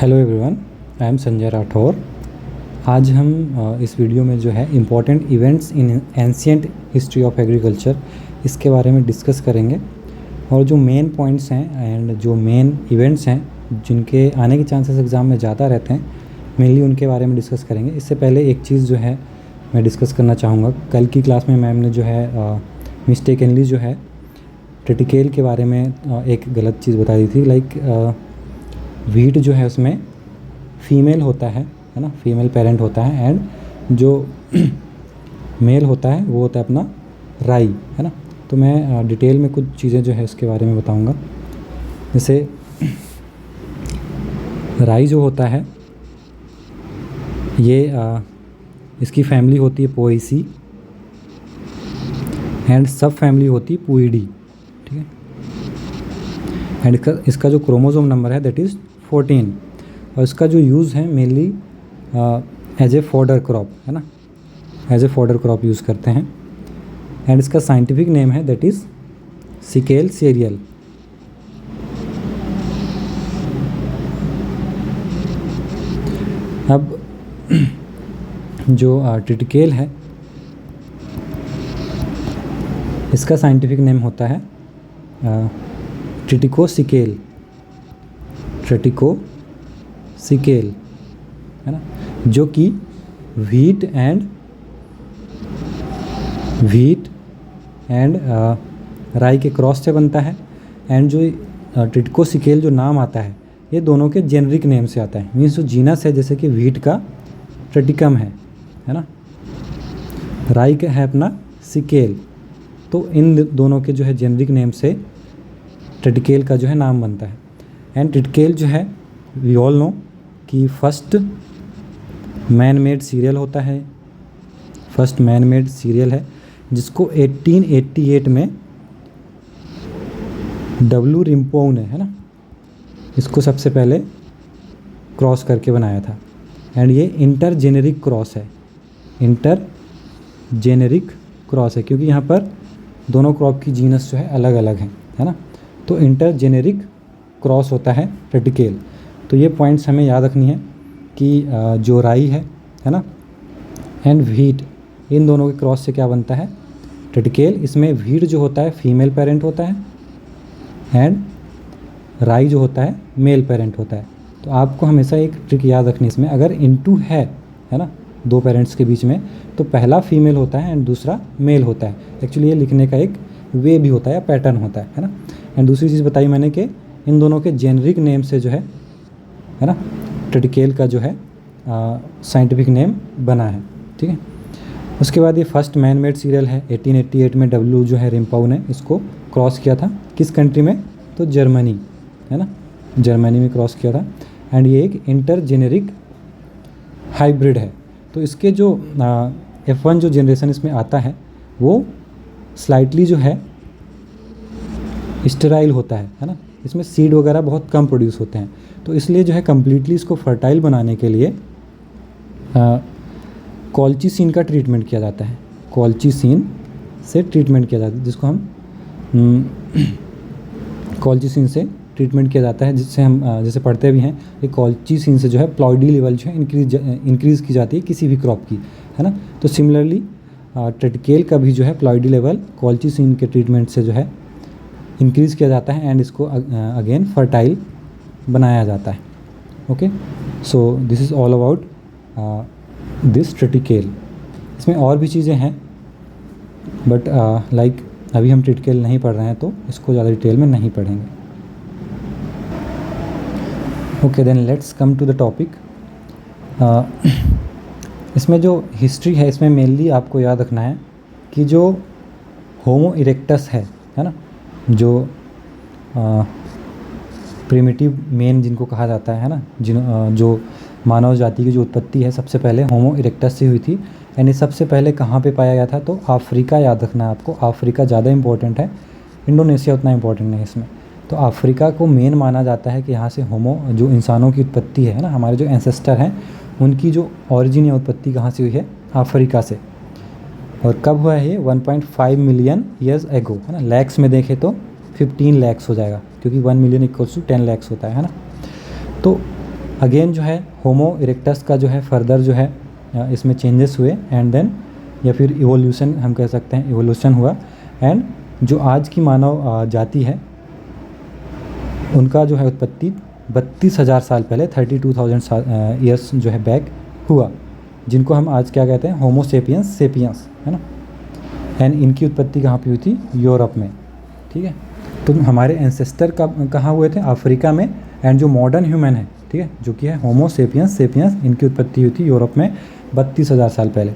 Hello everyone, I am Sanjay Rathore. आज हम इस वीडियो में जो है important events in ancient history of agriculture इसके बारे में डिस्कस करेंगे और जो मेन पॉइंट्स हैं एंड जो मेन इवेंट्स हैं जिनके आने के चांसेस एग्ज़ाम में ज़्यादा रहते हैं, मेनली उनके बारे में डिस्कस करेंगे। इससे पहले एक चीज़ जो है मैं डिस्कस करना चाहूँगा। कल की क्लास में मैम ने जो है मिस्टेकनली जो है ट्रिटिकेल के बारे में एक गलत चीज़ बता दी थी। लाइक व्हीट जो है उसमें फीमेल होता है ना, फीमेल पेरेंट होता है, एंड जो मेल होता है वो होता है अपना राई, है ना। तो मैं डिटेल में कुछ चीज़ें जो है इसके बारे में बताऊंगा। जैसे राई जो होता है ये इसकी फैमिली होती है पोएसी एंड सब फैमिली होती है पुईडी, ठीक है। एंड इसका जो क्रोमोसोम नंबर है दैट इज़ 14 और इसका जो यूज़ है mainly as a fodder crop, है ना, as a fodder crop use करते हैं। एंड इसका साइंटिफिक नेम है दैट इज़ सिकेल सीरियल। अब जो ट्रिटिकेल है इसका साइंटिफिक नेम होता है ट्रिटिकोसिकेल, ट्रिटिकोसिकेल, है ना, जो कि व्हीट एंड राई के क्रॉस से बनता है। एंड जो ट्रिटिकोसिकेल जो नाम आता है ये दोनों के जेनरिक नेम से आता है। मीन्स जो जीनस है जैसे कि व्हीट का ट्रिटिकम है ना, राई का है अपना सिकेल, तो इन दोनों के जो है जेनरिक नेम से ट्रिटिकेल का जो है नाम बनता है। एंड ट्रिटिकेल जो है वी ऑल नो कि फर्स्ट मैन मेड सीरियल होता है, फर्स्ट मैन मेड सीरियल है जिसको 1888 में डब्ल्यू रिम्पोउ ने, है ना, इसको सबसे पहले क्रॉस करके बनाया था। एंड ये इंटरजेनेरिक क्रॉस है, इंटरजेनेरिक क्रॉस है क्योंकि यहाँ पर दोनों क्रॉप की जीनस जो है अलग अलग हैं, है ना। तो इंटरजेनेरिक क्रॉस होता है ट्रिटिकेल। तो ये पॉइंट्स हमें याद रखनी है कि जो राई है ना, एंड व्हीट, इन दोनों के क्रॉस से क्या बनता है ट्रिटिकेल। इसमें व्हीट जो होता है फीमेल पेरेंट होता है एंड राई जो होता है मेल पेरेंट होता है। तो आपको हमेशा एक ट्रिक याद रखनी इसमें, अगर इनटू है ना दो पेरेंट्स के बीच में, तो पहला फीमेल होता है एंड दूसरा मेल होता है। एक्चुअली ये लिखने का एक वे भी होता है या पैटर्न होता है ना। एंड दूसरी चीज़ बताई मैंने कि इन दोनों के जेनरिक नेम से जो है ना ट्रिटिकेल का जो है साइंटिफिक नेम बना है, ठीक है। उसके बाद ये फर्स्ट मैन मेड सीरियल है। 1888 में डब्ल्यू जो है रिम्पाउ ने इसको क्रॉस किया था। किस कंट्री में? तो जर्मनी, है ना, जर्मनी में क्रॉस किया था। एंड ये एक इंटरजेनेरिक हाइब्रिड है। तो इसके जो F1 जो जनरेशन इसमें आता है वो स्लाइटली जो है स्टेराइल होता है ना, इसमें सीड वगैरह बहुत कम प्रोड्यूस होते हैं। तो इसलिए जो है कम्प्लीटली इसको फर्टाइल बनाने के लिए कॉल्चिसिन का ट्रीटमेंट किया जाता है, कॉल्चिसिन से ट्रीटमेंट किया जाता है, जिसको हम कॉल्चिसिन से ट्रीटमेंट किया जाता है, जिससे हम जैसे पढ़ते भी हैं कि कॉल्चिसिन से जो है प्लॉइडी लेवल जो है इंक्रीज़ की जाती है किसी भी क्रॉप की, है ना। तो सिमिलरली ट्रिटिकेल का भी जो है प्लॉइडी लेवल कॉल्चिसिन के ट्रीटमेंट से जो है इंक्रीज़ किया जाता है एंड इसको अगेन फर्टाइल बनाया जाता है। Okay, so this is all about this triticale. इसमें और भी चीज़ें हैं बट लाइक अभी हम ट्रिटिकेल नहीं पढ़ रहे हैं तो इसको ज़्यादा डिटेल में नहीं पढ़ेंगे। Okay, then let's come to the topic. इसमें जो हिस्ट्री है इसमें मेनली आपको याद रखना है कि जो होमो इरेक्टस है ना, जो प्रिमिटिव मेन जिनको कहा जाता है ना, जो मानव जाति की जो उत्पत्ति है सबसे पहले होमो इरेक्टस से हुई थी। यानी सबसे पहले कहाँ पे पाया गया था? तो अफ्रीका, याद रखना है आपको, अफ्रीका ज़्यादा इंपॉर्टेंट है, इंडोनेशिया उतना इंपॉर्टेंट नहीं है इसमें। तो अफ्रीका को मेन माना जाता है कि यहाँ से होमो जो इंसानों की उत्पत्ति है ना, हमारे जो एंसेस्टर हैं उनकी जो ओरिजिन या उत्पत्ति कहाँ से हुई है? अफ्रीका से। और कब हुआ है ये? 1.5 मिलियन ईयर्स एगो, है ना। लैक्स में देखें तो 15 लाख हो जाएगा, क्योंकि 1 मिलियन इक्वल्स टू 10 लाख होता है ना। तो अगेन जो है होमो इरेक्टस का जो है फर्दर जो है इसमें चेंजेस हुए एंड देन या फिर इवोल्यूशन हम कह सकते हैं, इवोल्यूशन हुआ एंड जो आज की मानव जाति है उनका जो है उत्पत्ति 32,000 साल पहले 32,000 ईयर्स जो है बैक हुआ, जिनको हम आज क्या कहते हैं, होमो सेपियंस सेपियंस, है ना। एंड इनकी उत्पत्ति कहाँ पे हुई थी, यूरोप में, ठीक है। तो हमारे एंसेस्टर कहाँ हुए थे, अफ्रीका में। एंड जो मॉडर्न ह्यूमन है, ठीक है, जो कि है होमो सेपियंस सेपियंस, इनकी उत्पत्ति हुई थी यूरोप में 32,000 साल पहले।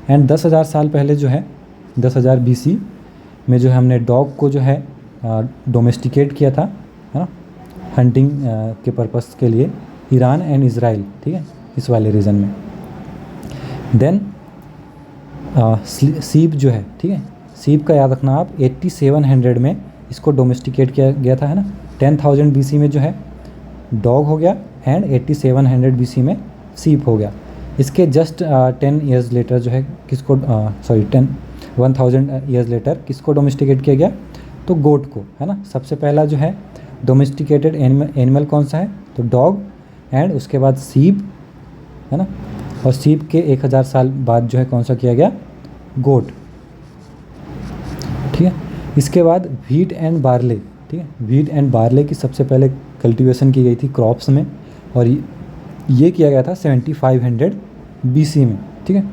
एंड 10,000 साल पहले जो है 10,000 BC में जो है हमने डॉग को जो है डोमेस्टिकेट किया था, है ना, हंटिंग के पर्पस के लिए, ईरान एंड इज़राइल, ठीक है, इस वाले रीजन में। देन सीप जो है, ठीक है, सीप का याद रखना आप, 8700 में इसको डोमेस्टिकेट किया गया था, है ना। 10,000 BC में जो है डॉग हो गया एंड 8700 BC में सीप हो गया। इसके जस्ट 10 ईयर्स लेटर जो है किसको 1000 ईयर्स लेटर किसको डोमेस्टिकेट किया गया, तो गोट को, है ना। सबसे पहला जो है डोमेस्टिकेटेड एनिमल कौन सा है, तो डॉग, एंड उसके बाद सीप, है ना, और सीप के 1000 साल बाद जो है कौन सा किया गया, गोट, ठीक है। इसके बाद व्हीट एंड बार्ले, ठीक है, व्हीट एंड बार्ले की सबसे पहले कल्टीवेशन की गई थी क्रॉप्स में, और ये किया गया था 7500 BC में, ठीक है।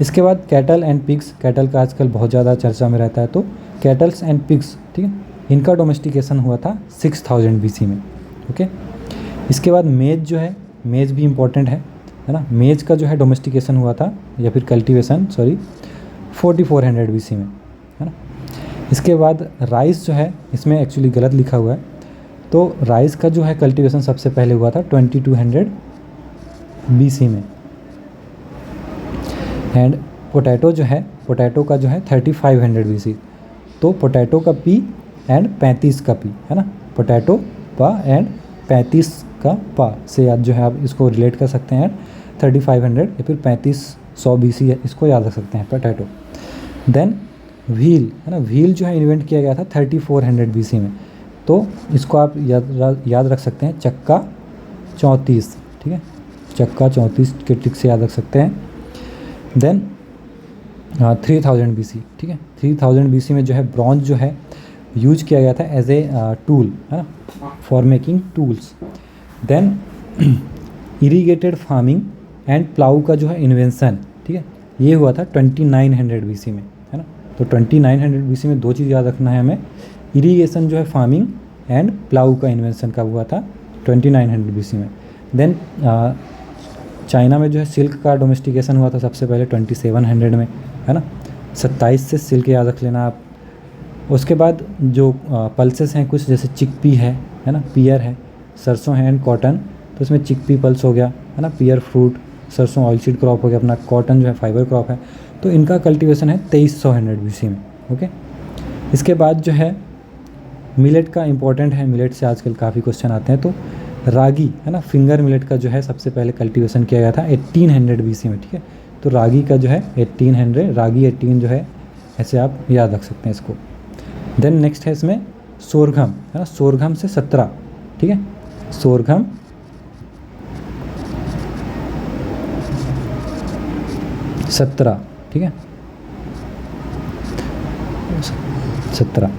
इसके बाद कैटल एंड पिग्स, कैटल का आजकल बहुत ज़्यादा चर्चा में रहता है, तो कैटल्स एंड पिग्स, ठीक है, इनका डोमेस्टिकेशन हुआ था 6000 BC में, ओके। इसके बाद मेज जो है, मेज भी इम्पोर्टेंट है ना, मेज का जो है डोमेस्टिकेशन हुआ था या फिर कल्टीवेशन 4400 BC में, है ना। इसके बाद राइस जो है, इसमें एक्चुअली गलत लिखा हुआ है, तो राइस का जो है कल्टीवेशन सबसे पहले हुआ था 2200 BC में। एंड पोटैटो जो है, पोटैटो का जो है 3500 BC, तो पोटैटो का पी एंड 35 का पी, है ना, पोटैटो पा एंड 35 का पा से आज जो है आप इसको रिलेट कर सकते हैं 3500 या फिर 3500 BC है, इसको याद रख सकते हैं पोटैटो। देन व्हील, है ना, व्हील जो है इन्वेंट किया गया था 3400 BC में, तो इसको आप याद रख सकते हैं चक्का 34, ठीक है, चक्का 34 के ट्रिक से याद रख सकते हैं। देन 3000 BC, ठीक है, 3000 BC में जो है ब्रॉन्ज जो है यूज किया गया था एज ए टूल, है ना, for making tools. Then irrigated farming and plough का जो है इन्वेंशन, ठीक है, ये हुआ था 2900 BC में, है ना। तो 2900 BC में दो चीज़ याद रखना है हमें, इरीगेशन जो है फार्मिंग एंड प्लाऊ का इन्वेंशन कब हुआ था, 2900 BC में। देन चाइना में जो है सिल्क का डोमेस्टिकेशन हुआ था सबसे पहले 2700 में, है ना, 27 से सिल्क याद रख लेना आप। उसके बाद जो पल्सेस हैं कुछ, जैसे चिकपी है ना, पियर है, सरसों है एंड कॉटन, तो इसमें चिकपी पल्स हो गया, है ना, पियर फ्रूट, सरसों ऑयलसीड क्रॉप हो गया अपना, कॉटन जो है फाइबर क्रॉप है, तो इनका कल्टीवेशन है 2300 BC में, ओके। इसके बाद जो है मिलेट का इम्पोर्टेंट है, मिलेट से आजकल काफ़ी क्वेश्चन आते हैं, तो रागी, है ना, फिंगर मिलेट का जो है सबसे पहले कल्टीवेशन किया गया था 1800 BC में, ठीक है। तो रागी का जो है 1800, रागी 18 जो है, ऐसे आप याद रख सकते हैं इसको। देन नेक्स्ट है इसमें सोरघम, है ना, सोरघम से 17, ठीक है, सोरघम 17, ठीक है, 17,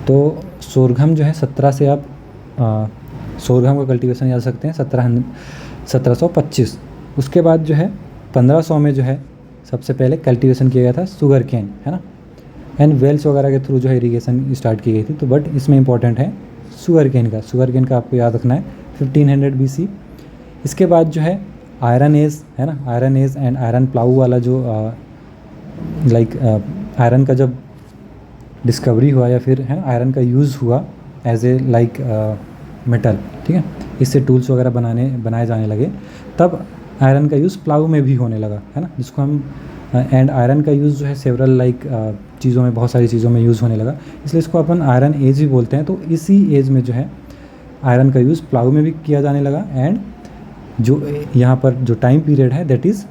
तो सोरघम जो है 17 से आप सोरघम का कल्टीवेशन याद सकते हैं 1725। उसके बाद जो है 1500 में जो है सबसे पहले कल्टीवेशन किया गया था शुगर केन, है ना, एंड वेल्स वगैरह के थ्रू जो है इरीगेशन स्टार्ट की गई थी, तो बट इसमें इंपॉर्टेंट है शुगर केन का आपको याद रखना है 1500 BC। इसके बाद जो है आयरन एज, है ना, iron age and iron plough वाला जो लाइक आयरन का जब डिस्कवरी हुआ या फिर, है ना, आयरन का यूज़ हुआ एज ए लाइक मेटल, ठीक है, इससे टूल्स वगैरह बनाए जाने लगे, तब आयरन का यूज़ प्लाऊ में भी होने लगा, है ना, जिसको हम एंड आयरन का यूज़ जो है सेवरल लाइक चीज़ों में, बहुत सारी चीज़ों में यूज़ होने लगा, इसलिए इसको अपन आयरन एज भी बोलते हैं। तो इसी एज में जो है आयरन का यूज़ प्लाऊ में भी किया जाने लगा, एंड जो यहाँ पर जो टाइम पीरियड है दैट इज़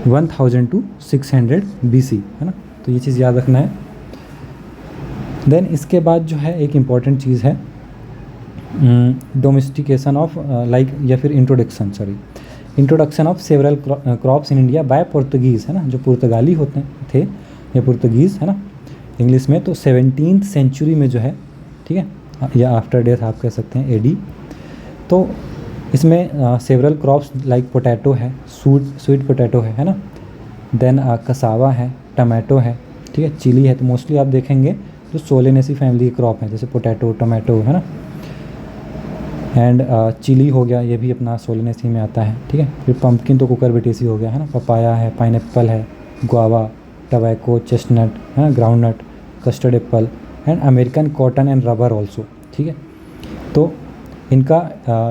1000 to 600 BC, है ना, तो ये चीज़ याद रखना है। देन इसके बाद जो है एक इम्पॉर्टेंट चीज़ है डोमेस्टिकेशन ऑफ लाइक या फिर introduction of several crops in India by Portuguese, है ना, जो पुर्तगाली होते थे या पुर्तगीज़, है ना इंग्लिश में, तो 17th सेंचुरी में जो है, ठीक है, या आफ्टर डेथ आप कह सकते हैं, एडी। तो इसमें सेवरल क्रॉप्स लाइक पोटैटो है, स्वीट पोटैटो है ना, देन कसावा है, टमाटो है, ठीक है, चिली है। तो मोस्टली आप देखेंगे जो सोलेनेसी फैमिली के क्रॉप हैं, जैसे पोटैटो, टमाटो, है ना, एंड चिली हो गया, ये भी अपना सोलेनेसी में आता है, ठीक है। फिर पम्पकिन तो कुकुरबिटेसी हो गया, है ना, पपाया है, पाइनएप्पल है, गुआवा, टबैको, चेस्टनट, है ना, groundnut, custard Apple and American cotton and rubber also, ठीक है। तो इनका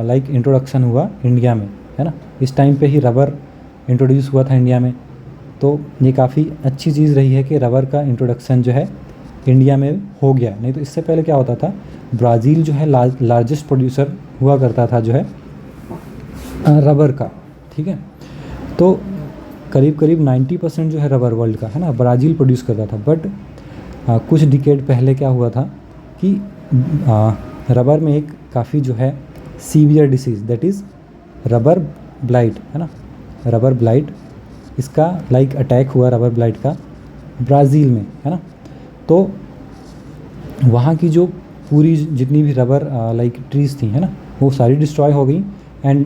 लाइक इंट्रोडक्शन हुआ इंडिया में, है ना, इस टाइम पे ही रबर इंट्रोड्यूस हुआ था इंडिया में। तो ये काफ़ी अच्छी चीज़ रही है कि रबर का इंट्रोडक्शन जो है इंडिया में हो गया, नहीं तो इससे पहले क्या होता था, ब्राज़ील जो है लार्जेस्ट प्रोड्यूसर हुआ करता था जो है रबर का, ठीक है। तो करीब करीब 90% जो है रबर वर्ल्ड का, है ना, ब्राज़ील प्रोड्यूस करता था। बट कुछ डिकेड पहले क्या हुआ था कि रबर में एक काफ़ी जो है severe disease, that is rubber blight, है ना, रबर ब्लाइट, इसका लाइक अटैक हुआ रबर ब्लाइट का ब्राज़ील में, है ना। तो वहाँ की जो पूरी जितनी भी रबर लाइक ट्रीज़ थी, है ना, वो सारी डिस्ट्रॉय हो गई। एंड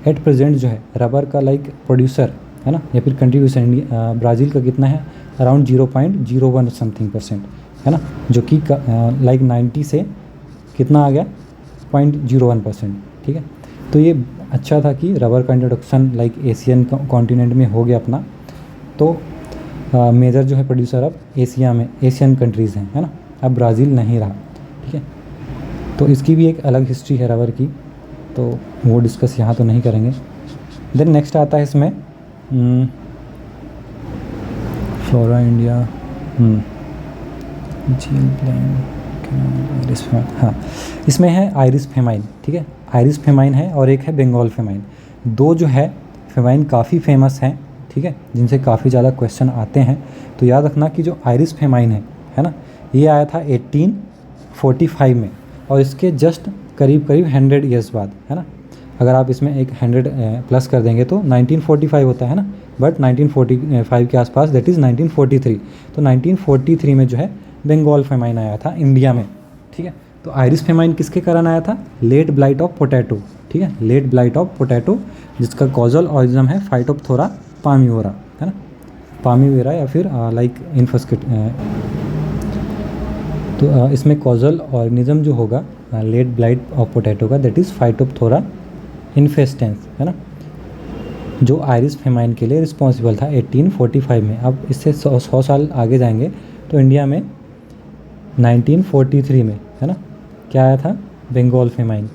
एट प्रेजेंट जो है रबर का लाइक प्रोड्यूसर, है ना, या फिर कंट्रीब्यूशन ब्राज़ील का कितना है, अराउंड 0.01 समथिंग %, है ना, जो कि लाइक 90 से कितना आ गया, 0.01%, ठीक है। तो ये अच्छा था कि रबर का इंट्रोडक्शन लाइक एशियन कॉन्टिनेंट में हो गया अपना। तो मेजर जो है प्रोड्यूसर अब एशिया में एशियन कंट्रीज़ हैं, है ना, अब ब्राज़ील नहीं रहा, ठीक है। तो इसकी भी एक अलग हिस्ट्री है रबर की, तो वो डिस्कस यहाँ तो नहीं करेंगे। देन नेक्स्ट आता है इसमें फ्लोरा इंडिया, झील प्लेन, आयरिस फेमाइन, हाँ, इसमें है आयरिस फेमाइन, ठीक है, आयरिस फेमाइन है और एक है बंगाल फेमाइन। दो जो है फेमाइन काफ़ी फेमस हैं, ठीक है, जिनसे काफ़ी ज़्यादा क्वेश्चन आते हैं। तो याद रखना कि जो आयरिस फेमाइन है ना, ये आया था 1845 में, और इसके जस्ट करीब करीब 100 ईयर्स बाद, है ना। अगर आप इसमें एक 100 प्लस कर देंगे तो 1945 होता है ना, बट 1945 के आसपास, दैट इज़ 1943। तो 1943 में जो है बंगाल फेमाइन आया था इंडिया में, ठीक है। तो आयरिस फेमाइन किसके कारण आया था, लेट ब्लाइट ऑफ पोटैटो, ठीक है, लेट ब्लाइट ऑफ पोटैटो, जिसका कॉजल ऑरिजिन है फाइटोप्थोरा पामिवोरा, है ना, पामिवेरा या फिर लाइक इनफस्केट। तो इसमें कॉजल ऑर्गेनिज्म जो होगा लेट ब्लाइट ऑफ पोटैटो का, दैट इज़ फाइटोप्थोरा इन्फेस्टेंस, है ना, जो आयरिस फेमाइन के लिए रिस्पॉन्सिबल था 1845 में। अब इससे 100 साल आगे जाएंगे तो इंडिया में 1943 में, है ना, क्या आया था, बंगाल फेमाइन,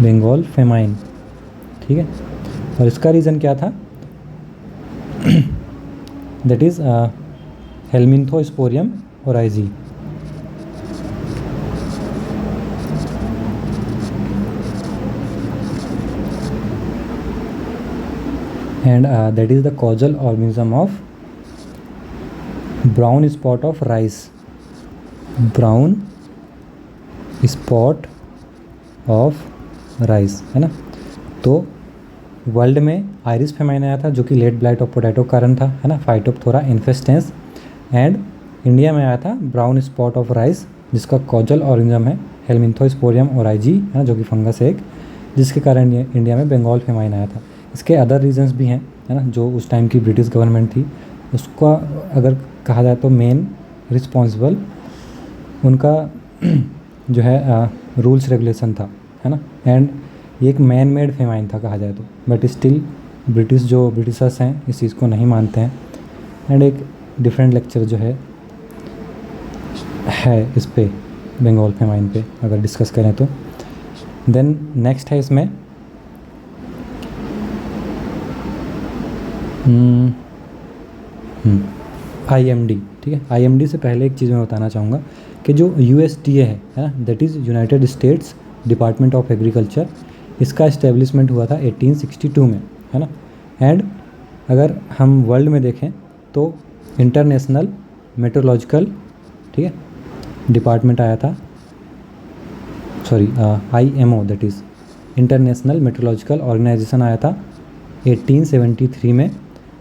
बंगाल फेमाइन, ठीक है। और इसका रीज़न क्या था, that is helminthosporium oryzae. and that is the causal organism of brown spot of rice, brown spot of rice, है ना। तो वर्ल्ड में आयरिस फेमाइन आया था जो कि लेट ब्लाइट ऑफ पोटैटो कारण था, है ना, फाइटोप्थोरा इन्फेस्टेंस। एंड इंडिया में आया था ब्राउन स्पॉट ऑफ राइस, जिसका कॉजल ऑर्गेनिज्म है हेलमिंथोस्पोरियम ओराइजी, है ना, जो कि फंगस है एक, जिसके कारण इंडिया में बंगाल फेमाइन आया था। इसके अदर रीजंस भी हैं, है ना, जो उस टाइम की ब्रिटिश गवर्नमेंट थी उसका अगर कहा जाए तो मेन रिस्पॉन्सिबल उनका जो है रूल्स रेगुलेशन था, है ना। एंड ये एक मैन मेड फेमाइन था कहा जाए तो, बट स्टिल ब्रिटिशर्स हैं इस चीज़ को नहीं मानते हैं। एंड एक डिफरेंट लेक्चर जो है इस पे बंगाल फेमाइन पे अगर डिस्कस करें तो। देन नेक्स्ट है इसमें IMD, ठीक है। IMD से पहले एक चीज़ मैं बताना चाहूँगा कि जो USDA है ना, that is United states department of agriculture, इसका इस्टेब्लिशमेंट हुआ था 1862 में, है ना। एंड अगर हम वर्ल्ड में देखें तो इंटरनेशनल मेट्रोलॉजिकल, ठीक है, डिपार्टमेंट आया था sorry IMO that is International Meteorological Organisation आया था 1873 में,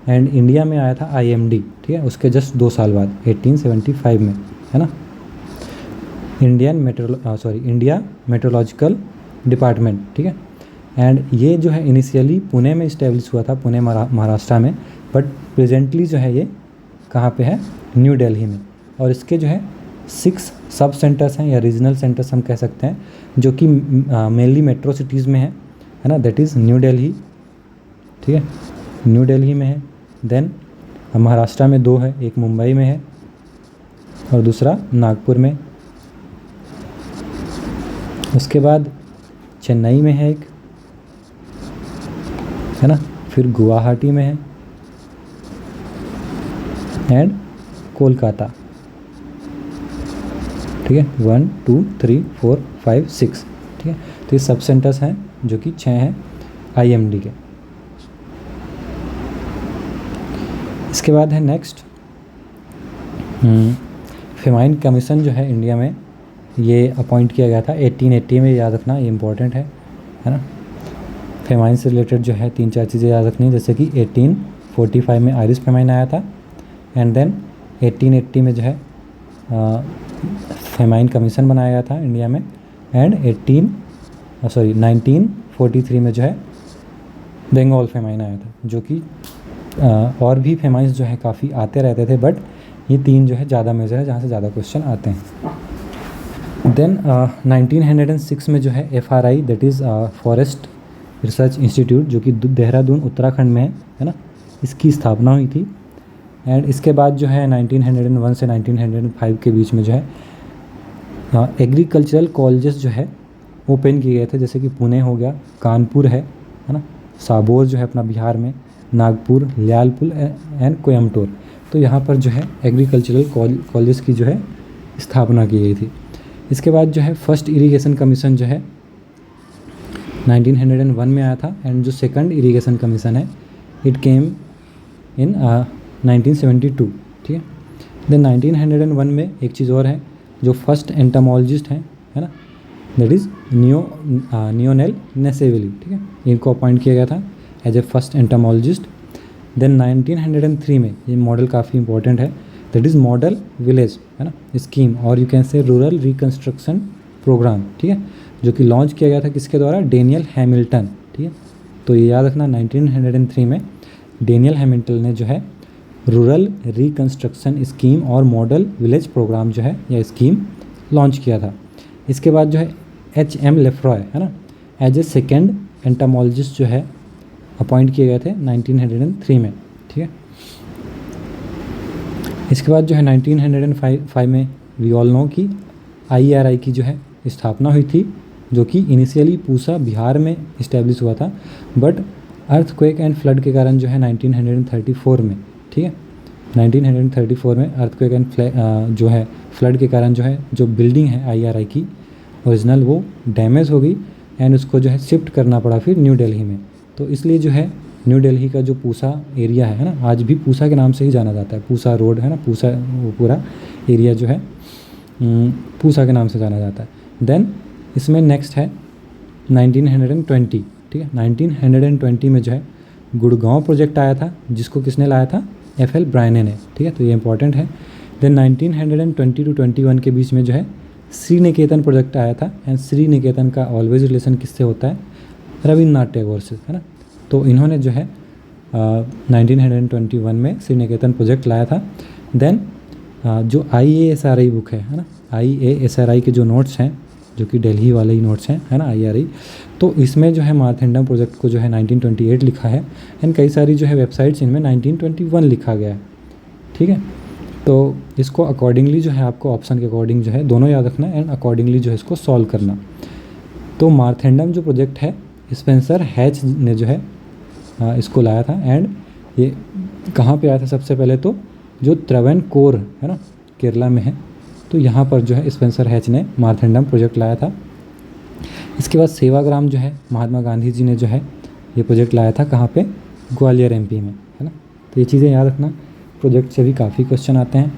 एंड इंडिया में आया था IMD, ठीक है, उसके जस्ट 2 साल बाद 1875 में, है ना। इंडिया मेट्रोलॉजिकल डिपार्टमेंट, ठीक है। एंड ये जो है इनिशियली पुणे में इस्टेब्लिश हुआ था, पुणे महाराष्ट्र में, बट प्रेजेंटली जो है ये कहाँ पे है, न्यू दिल्ली में। और इसके जो है 6 सब सेंटर्स हैं या रीजनल सेंटर्स हम कह सकते हैं, जो कि मेनली मेट्रो सिटीज़ में है ना, दैट इज़ न्यू दिल्ली, ठीक है, न्यू दिल्ली में है। देन महाराष्ट्र में 2 है, एक मुंबई में है और दूसरा नागपुर में। उसके बाद चेन्नई में है एक, है ना, फिर गुवाहाटी में है एंड कोलकाता, ठीक है, 1 2 3 4 5 6, ठीक है। तो ये सब सेंटर्स हैं जो कि 6 हैं IMD के। इसके बाद है नेक्स्ट फेमाइन कमीशन जो है इंडिया में, ये अपॉइंट किया गया था 1880 में, याद रखना, ये इंपॉर्टेंट है ना। फेमाइन से रिलेटेड जो है 3-4 चीज़ें याद रखनी, जैसे कि 1845 में आयरिश फेमाइन आया था, एंड देन 1880 में जो है फेमाइन कमीशन बनाया गया था इंडिया में, एंड 1943 में जो है बंगाल फेमाइन आया था, जो कि और भी फेमाइंस जो है काफ़ी आते रहते थे, बट ये 3 जो है ज़्यादा मेजर है, जहाँ से ज़्यादा क्वेश्चन आते हैं। देन 1906 में जो है FRI that is forest research institute, जो कि देहरादून उत्तराखंड में है ना, इसकी स्थापना हुई थी। एंड इसके बाद जो है 1901 से 1905 के बीच में जो है एग्रीकल्चरल कॉलेजेस जो है ओपन किए गए थे, जैसे कि पुणे हो गया, कानपुर है ना, साबोर जो है अपना बिहार में, नागपुर, लियालपुर एंड कोयम्बटूर। तो यहाँ पर जो है एग्रीकल्चरल कॉलेज की जो है स्थापना की गई थी। इसके बाद जो है फर्स्ट इरिगेशन कमीशन जो है 1901 में आया था, एंड जो सेकंड इरिगेशन कमीशन है इट केम इन 1972, ठीक है। देन 1901 में एक चीज़ और है, जो फर्स्ट एंटोमोलॉजिस्ट हैं, है ना, दैट इज़ नियोनेल नेसेवेली, ठीक है, इनको अपॉइंट किया गया था as a first entomologist. Then 1903 में, ये मॉडल काफ़ी इंपॉर्टेंट है, दैट इज़ मॉडल विलेज, है ना, स्कीम, और you can say rural reconstruction programme, ठीक है, जो कि लॉन्च किया गया था किसके द्वारा, डेनियल हैमिल्टन, ठीक है। तो ये याद रखना, 1903 में डेनियल हैमिल्टन ने जो है रूरल रिकन्स्ट्रक्शन स्कीम और मॉडल विलेज प्रोग्राम जो है या स्कीम लॉन्च किया था। इसके बाद जो है HM लेफ्रॉय, है ना, एज ए सेकेंड एंटोमोलॉजिस्ट जो है अपॉइंट किए गए थे 1903 में, ठीक है। इसके बाद जो है 1905 में वी ऑल नो कि IRI की जो है स्थापना हुई थी, जो कि इनिशियली पूसा बिहार में इस्टेब्लिश हुआ था, बट अर्थक्वेक एंड फ्लड के कारण जो है 1934 में, ठीक है, 1934 में अर्थक्वेक एंड जो है फ्लड के कारण जो है जो बिल्डिंग है IRI की ओरिजिनल वो डैमेज हो गई, एंड उसको जो है शिफ्ट करना पड़ा फिर न्यू दिल्ली में। तो इसलिए जो है न्यू दिल्ली का जो पूसा एरिया है ना, आज भी पूसा के नाम से ही जाना जाता है, पूसा रोड है ना, पूसा वो पूरा एरिया जो है पूसा के नाम से जाना जाता है। देन इसमें नेक्स्ट है 1920, ठीक है, 1920 में जो है गुड़गांव प्रोजेक्ट आया था, जिसको किसने लाया था, FL ब्रायने ने, ठीक है, तो ये इंपॉर्टेंट है। देन 1920 to 21 के बीच में जो है श्री निकेतन प्रोजेक्ट आया था, एंड श्री निकेतन का ऑलवेज रिलेशन किससे होता है, रविन्द्रनाथ टैगोर से, है ना। तो इन्होंने जो है 1921 में श्री निकेतन प्रोजेक्ट लाया था। देन जो IASRI बुक है ना, IASRI के जो नोट्स हैं, जो कि दिल्ली वाले ही नोट्स हैं, है ना, IRI, तो इसमें जो है मारथेंडम प्रोजेक्ट को जो है 1928 लिखा है, एंड कई सारी जो है वेबसाइट्स इनमें 1921 लिखा गया है, ठीक है। तो इसको अकॉर्डिंगली जो है आपको ऑप्शन के अकॉर्डिंग जो है दोनों याद रखना है, एंड अकॉर्डिंगली जो है इसको सॉल्व करना। तो मारथेंडम जो प्रोजेक्ट है स्पेंसर हैच ने जो है इसको लाया था, एंड ये कहाँ पे आया था सबसे पहले, तो जो त्रावणकोर है ना, केरला में है, तो यहाँ पर जो है स्पेंसर हैच ने मारथेंडम प्रोजेक्ट लाया था। इसके बाद सेवाग्राम जो है महात्मा गांधी जी ने जो है ये प्रोजेक्ट लाया था, कहाँ पे, ग्वालियर MP में, है ना। तो ये चीज़ें याद रखना, प्रोजेक्ट से भी काफ़ी क्वेश्चन आते हैं।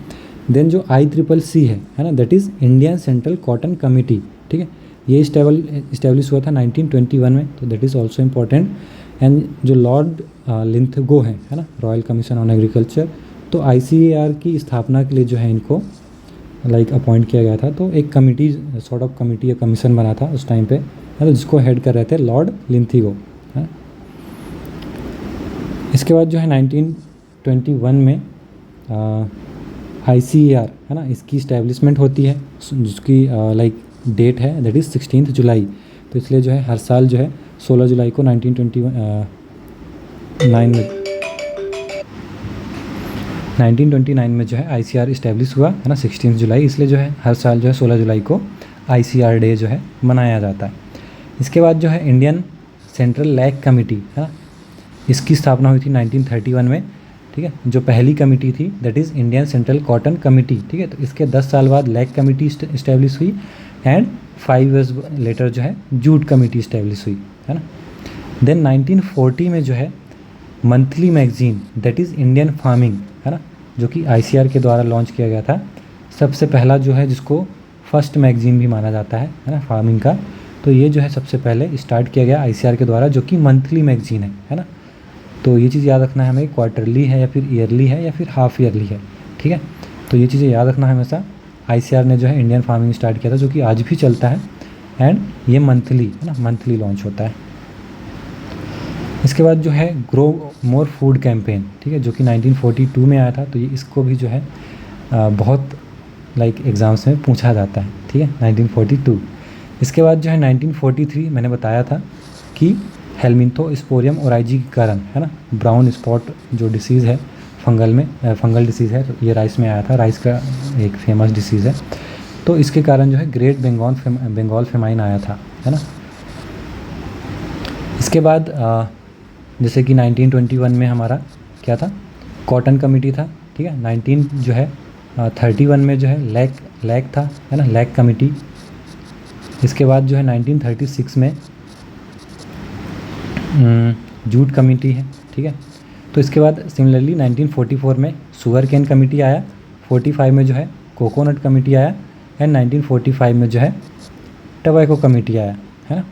देन जो ICCC है ना, that is Indian central cotton committee, ठीक है, ये इस्टेब्लिश हुआ था 1921 में, तो that is also important. And जो लॉर्ड लिंथगो है ना, रॉयल कमीशन ऑन एग्रीकल्चर, तो ICAR की स्थापना के लिए जो है इनको अपॉइंट किया गया था। तो एक कमिटी, सॉर्ट ऑफ कमिटी या कमीशन बना था उस टाइम पे, मतलब जिसको हेड कर रहे थे लॉर्ड लिंथगो है। इसके बाद जो है 1921 में ICAR है ना, इसकी इस्टेब्लिशमेंट होती है, जिसकी डेट है दैट इज़ 16 जुलाई। तो इसलिए जो है हर साल जो है 16 जुलाई को 1929 में जो है ICAR इस्टेब्लिश हुआ है ना, 16 जुलाई, इसलिए जो है हर साल जो है 16 जुलाई को ICAR डे जो है मनाया जाता है। इसके बाद जो है इंडियन सेंट्रल लैक कमेटी है ना, इसकी स्थापना हुई थी 1931 में, ठीक है। जो पहली कमेटी थी that is Indian central cotton committee, ठीक है। तो इसके 10 साल बाद लैक कमेटी इस्टेब्लिश हुई एंड 5 ईयर्स लेटर जो है जूट कमेटी इस्टेब्लिश हुई है ना। देन 1940 में जो है monthly magazine that is Indian farming है ना, जो कि ICAR के द्वारा लॉन्च किया गया था। सबसे पहला जो है, जिसको फर्स्ट मैगजीन भी माना जाता है ना फार्मिंग का, तो ये जो है सबसे पहले स्टार्ट किया गया ICAR के द्वारा, जो कि मंथली मैगजीन है ना। तो ये चीज़ याद रखना है हमें, क्वार्टरली है या फिर ईयरली है या फिर हाफ ईयरली है, ठीक है। तो ये चीज़ें याद रखना है हमेशा। ICAR ने जो है इंडियन फार्मिंग स्टार्ट किया था, जो कि आज भी चलता है, एंड ये मंथली है ना, मंथली लॉन्च होता है। इसके बाद जो है ग्रो मोर फूड कैंपेन, ठीक है, जो कि 1942 में आया था। तो ये इसको भी जो है बहुत एग्ज़ाम्स में पूछा जाता है, ठीक है, 1942। इसके बाद जो है 1943 मैंने बताया था कि हेलमिंथोस्पोरियम ओराइजी के कारण है ना, ब्राउन स्पॉट जो डिसीज़ है फंगल डिसीज़ है, तो ये राइस में आया था। राइस का एक फेमस डिसीज़ है, तो इसके कारण जो है ग्रेट बंगाल फेमाइन आया था, है ना। इसके बाद जैसे कि 1921 में हमारा क्या था, कॉटन कमेटी था, ठीक है। 1931 में जो है लैक था, है ना, लैक कमेटी। इसके बाद जो है 1936 में जूट कमेटी है, ठीक है। तो इसके बाद सिमिलरली 1944 में शुगर केन कमेटी आया, 45 में जो है कोकोनट कमेटी आया, एंड 1945 में जो है टबैको कमेटी आया, है ना।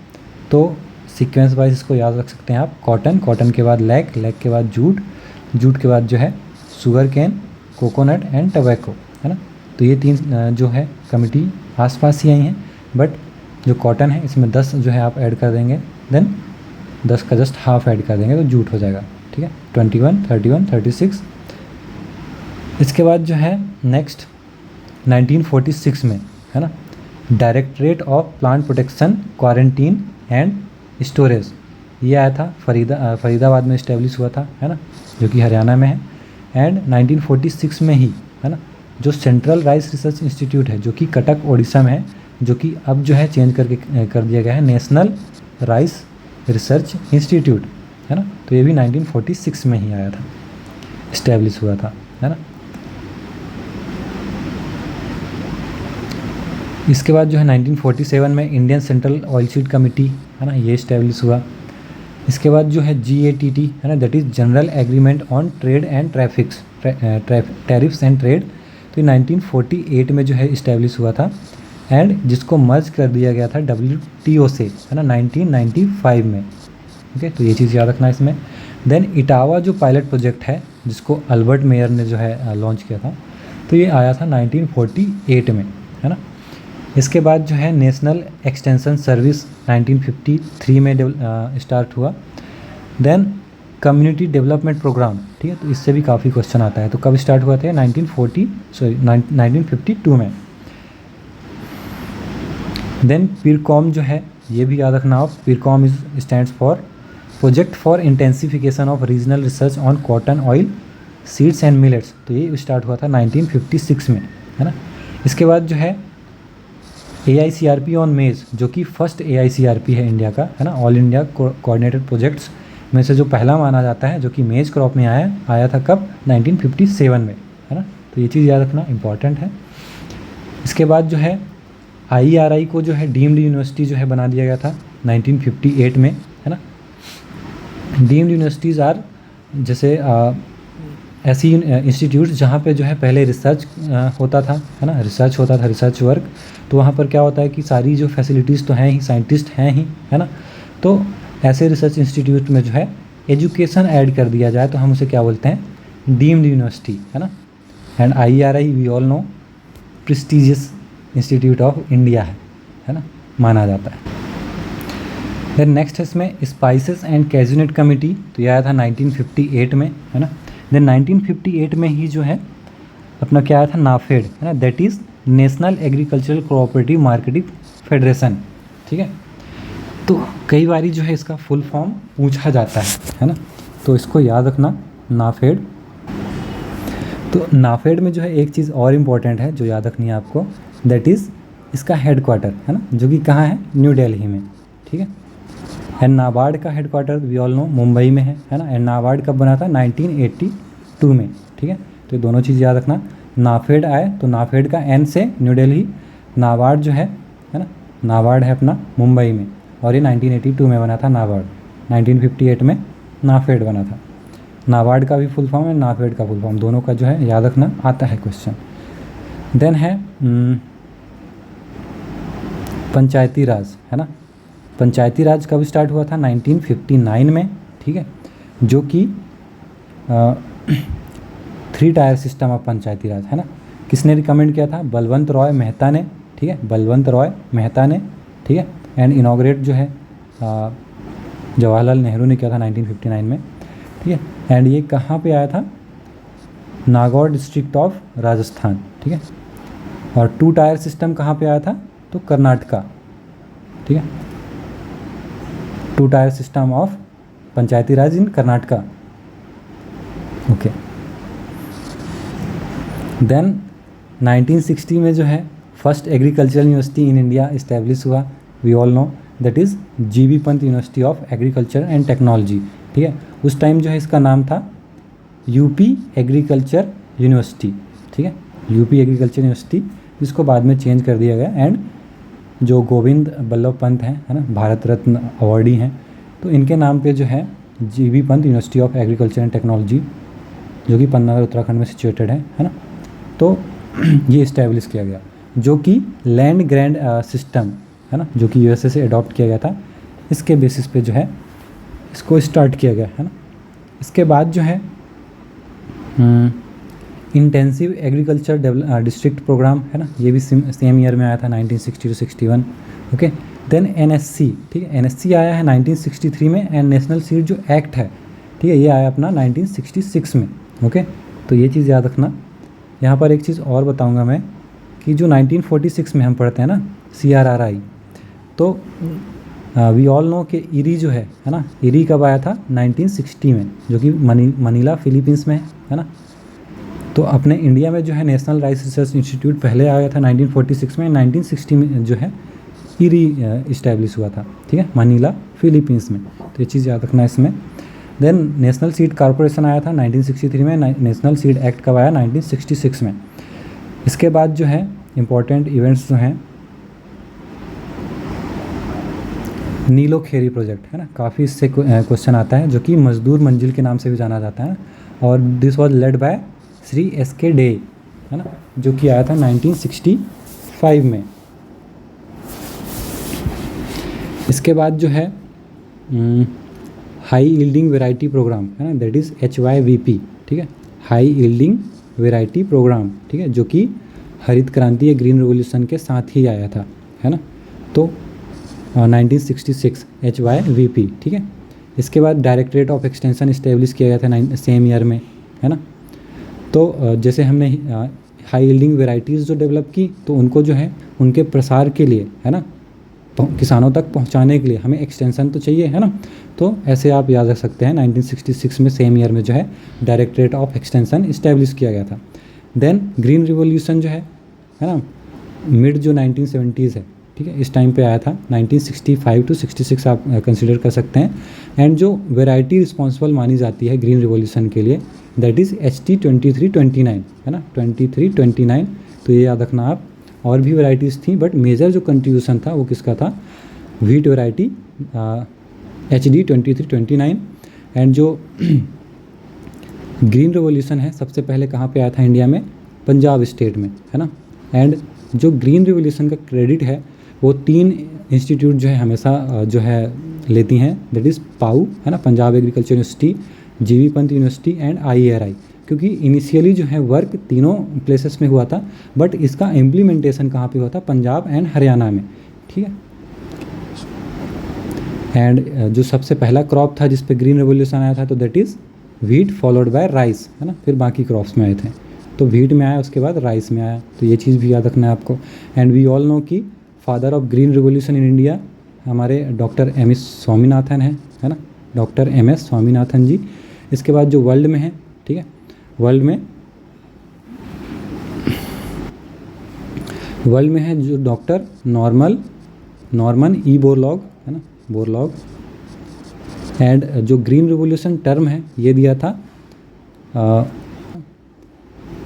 तो सीक्वेंस वाइज इसको याद रख सकते हैं आप, कॉटन के बाद लैक के बाद जूट के बाद जो है sugar cane, coconut and tobacco, है ना। तो ये 3 जो है कमेटी आसपास ही आई हैं, बट जो कॉटन है इसमें 10 जो है आप ऐड कर देंगे, देन 10 का जस्ट हाफ ऐड कर देंगे तो जूट हो जाएगा, ठीक है। 21, 31, 36। इसके बाद जो है नेक्स्ट 1946 में है ना, directorate of plant protection, quarantine and storage, ये आया था, फरीदाबाद में इस्टेब्लिश हुआ था, है ना, जो कि हरियाणा में है। एंड 1946 में ही है ना, जो सेंट्रल राइस रिसर्च इंस्टीट्यूट है, जो कि कटक ओडिशा में है, जो कि अब जो है चेंज करके कर दिया गया है नेशनल राइस रिसर्च इंस्टीट्यूट, है ना। तो ये भी 1946 में ही आया था, इस्टेब्लिश हुआ था, है ना। इसके बाद जो है 1947 में इंडियन सेंट्रल ऑयलसीड कमेटी, है ना, ये इस्टेब्लिश हुआ। इसके बाद जो है GATT, है ना, that is general agreement on trade and tariffs and trade, तो 1948 में जो है इस्टेब्लिश हुआ था, एंड जिसको मर्ज कर दिया गया था WTO से, है ना, 1995 में, ओके। तो ये चीज़ याद रखना इसमें। देन इटावा जो पायलट प्रोजेक्ट है, जिसको अल्बर्ट मेयर ने जो है लॉन्च किया था, तो ये आया था 1948 में, है ना। इसके बाद जो है नेशनल एक्सटेंशन सर्विस 1953 में स्टार्ट हुआ। देन कम्युनिटी डेवलपमेंट प्रोग्राम, ठीक है, तो इससे भी काफ़ी क्वेश्चन आता है। तो कब स्टार्ट हुआ था? 1952 में। देन पीरकॉम जो है, ये भी याद रखना आप, PIRCOM is stands for project for intensification of regional research on cotton oil seeds and millets, तो ये स्टार्ट हुआ था 1956 में, है ना। इसके बाद जो है AICRP ऑन मेज, जो कि फर्स्ट AICRP है इंडिया का, है ना, ऑल इंडिया कोऑर्डिनेटेड प्रोजेक्ट्स में से जो पहला माना जाता है, जो कि मेज क्रॉप में आया था कब? 1957 में, है ना। तो ये चीज़ याद रखना इंपॉर्टेंट है। इसके बाद जो है IRI को जो है डीम्ड यूनिवर्सिटी जो है बना दिया गया था 1958 में, है ना। डीम्ड यूनिवर्सिटीज़ आर जैसे ऐसी इंस्टीट्यूट जहाँ पे जो है पहले रिसर्च होता था, है ना, रिसर्च होता था, रिसर्च वर्क। तो वहाँ पर क्या होता है कि सारी जो फैसिलिटीज़ तो हैं ही, साइंटिस्ट हैं ही, है ना। तो ऐसे रिसर्च इंस्टीट्यूट में जो है एजुकेशन ऐड कर दिया जाए तो हम उसे क्या बोलते हैं, डीम्ड यूनिवर्सिटी, है ना। And IRI we all know prestigious institute of India है ना, माना जाता है। देन नेक्स्ट है इसमें स्पाइसेस एंड कैजुनेट कमेटी, तो यह आया था 1958 में, है ना। देन 1958 में ही जो है अपना क्या आया था, नाफेड, है ना, that is national agricultural cooperative marketing federation, ठीक है। तो कई बारी जो है इसका फुल फॉर्म पूछा जाता है ना, तो इसको याद रखना, नाफेड। तो नाफेड में जो है एक चीज़ और इम्पॉर्टेंट है जो याद रखनी है आपको, दैट इज़ इसका हेडक्वार्टर, है ना, जो कि कहाँ है, न्यू दिल्ली में, ठीक है। एंड नाबार्ड का headquarter we all know Mumbai में है ना। एंड नाबार्ड कब बना था, 1982 में, ठीक है। तो ये दोनों चीज़ याद रखना, नाफेड आए तो नाफेड का N से न्यू दिल्ली, नाबार्ड जो है ना, नाबार्ड है अपना मुंबई में, और ये 1982 में बना था नाबार्ड, 1958 में नाफेड बना था। नाबार्ड का भी फुल फॉर्म है, नाफेड का फुल फॉर्म, दोनों का जो है याद रखना, आता है क्वेश्चन। देन है पंचायती राज, है ना। पंचायती राज कब स्टार्ट हुआ था, 1959 में, ठीक है, जो कि 3 टायर सिस्टम ऑफ पंचायती राज, है ना। किसने रिकमेंड किया था, बलवंत रॉय मेहता ने, ठीक है, बलवंत रॉय मेहता ने, ठीक है। एंड इनॉग्रेट जो है जवाहरलाल नेहरू ने किया था 1959 में, ठीक है। एंड ये कहाँ पे आया था, नागौर डिस्ट्रिक्ट ऑफ राजस्थान, ठीक है। और 2 टायर सिस्टम कहाँ पे आया था, तो कर्नाटका, ठीक है, 2 tier system of panchayati raj in Karnataka, okay. Then 1960 में जो है first agricultural university in India establish हुआ, we all know, that is GB Pant university of agriculture and technology, ठीक है। उस टाइम जो है इसका नाम था UP एग्रीकल्चर यूनिवर्सिटी, ठीक है, UP एग्रीकल्चर यूनिवर्सिटी, जिसको बाद में चेंज कर दिया गया। एंड जो गोविंद बल्लभ पंत हैं, है ना, भारत रत्न अवार्डी हैं, तो इनके नाम पे जो है GB Pant university of agriculture and technology, जो कि पन्ना उत्तराखंड में सिचुएटेड है ना। तो ये इस्टेब्लिश किया गया, जो कि लैंड ग्रैंड सिस्टम, है ना, जो कि USA से अडॉप्ट किया गया था, इसके बेसिस पे जो है इसको स्टार्ट किया गया, है ना। इसके बाद जो है इंटेंसिव एग्रीकल्चर डिस्ट्रिक्ट प्रोग्राम, है ना, ये भी सेम ईयर में आया था, 1960 to 61, ओके। देन NSC, ठीक है, NSC आया है 1963 में। एंड नेशनल सीड जो एक्ट है, ठीक है, ये आया अपना 1966 में, ओके। तो ये चीज़ याद रखना। यहाँ पर एक चीज़ और बताऊँगा मैं कि जो 1946 में हम पढ़ते हैं ना CRRI, तो वी ऑल नो कि इरी जो है ना, इरी कब आया था, 1960 में, जो कि मनीला फिलीपींस में है ना। तो अपने इंडिया में जो है नेशनल राइस रिसर्च इंस्टीट्यूट पहले आया था 1946 में, 1960 में जो है इरी इस्टेब्लिश हुआ था, ठीक है, मनीला फिलीपींस में। तो ये चीज़ याद रखना इसमें। देन नेशनल सीड कॉरपोरेशन आया था 1963 में। नेशनल सीड एक्ट कब आया, 1966 में। इसके बाद जो है इम्पोर्टेंट इवेंट्स जो हैं, नीलोखेरी प्रोजेक्ट, है ना, काफ़ी इससे क्वेश्चन आता है, जो कि मजदूर मंजिल के नाम से भी जाना जाता है। और this was led by Shri SK day, है ना, जो कि आया था 1965 में। इसके बाद जो है हाई यील्डिंग वेराइटी प्रोग्राम, है ना, दैट इज़ HYVP, ठीक है, हाई यील्डिंग वेराइटी प्रोग्राम, ठीक है, जो कि हरित क्रांति या ग्रीन रेवोल्यूशन के साथ ही आया था, है ना। तो 1966 HYVP, ठीक है। इसके बाद डायरेक्टरेट ऑफ एक्सटेंशन इस्टेब्लिश किया गया था सेम ईयर में, है ना। तो जैसे हमने हाई यील्डिंग वेराइटीज़ जो डेवलप की, तो उनको जो है उनके प्रसार के लिए, है ना, किसानों तक पहुंचाने के लिए हमें एक्सटेंशन तो चाहिए, है ना। तो ऐसे आप याद रख सकते हैं 1966 में सेम ईयर में जो है डायरेक्टरेट ऑफ एक्सटेंशन इस्टेब्लिश किया गया था। देन ग्रीन रिवॉल्यूशन जो है ना, मिड जो 1970s है, ठीक है, इस टाइम पे आया था, 1965 to 66 आप कंसिडर कर सकते हैं। एंड जो वेराइटी रिस्पॉन्सिबल मानी जाती है ग्रीन रिवॉल्यूशन के लिए, दैट इज़ HT 2329, है ना, 2329। तो ये याद रखना आप। और भी वेराइटीज़ थी, बट मेजर जो कंट्रीब्यूशन था वो किसका था, व्हीट वेराइटी HD 2329। एंड जो ग्रीन रिवॉल्यूशन है सबसे पहले कहाँ पे आया था इंडिया में, पंजाब स्टेट में, है ना। एंड जो ग्रीन रिवॉल्यूशन का क्रेडिट है वो 3 इंस्टीट्यूट जो है हमेशा जो है लेती हैं, दैट इज़ पाऊ, है ना, Punjab agriculture university, GB Pant university and IRI, क्योंकि इनिशियली जो है वर्क तीनों प्लेसेस में हुआ था, बट इसका इम्प्लीमेंटेशन कहाँ पे हुआ था, पंजाब एंड हरियाणा में, ठीक है। एंड जो सबसे पहला क्रॉप था जिस पे ग्रीन रिवॉल्यूशन आया था तो that is wheat followed by rice, है ना, फिर बाकी क्रॉप्स में आए थे। तो व्हीट में आया, उसके बाद राइस में आया, तो ये चीज़ भी याद रखना है आपको। एंड वी ऑल नो कि father of green revolution in India हमारे डॉक्टर एम एस स्वामीनाथन है ना, डॉक्टर एम एस स्वामीनाथन जी। इसके बाद जो वर्ल्ड में है, ठीक है, वर्ल्ड में है जो डॉक्टर नॉर्मन ई बोरलॉग, है ना, बोरलॉग। एंड जो ग्रीन रिवॉल्यूशन टर्म है ये दिया था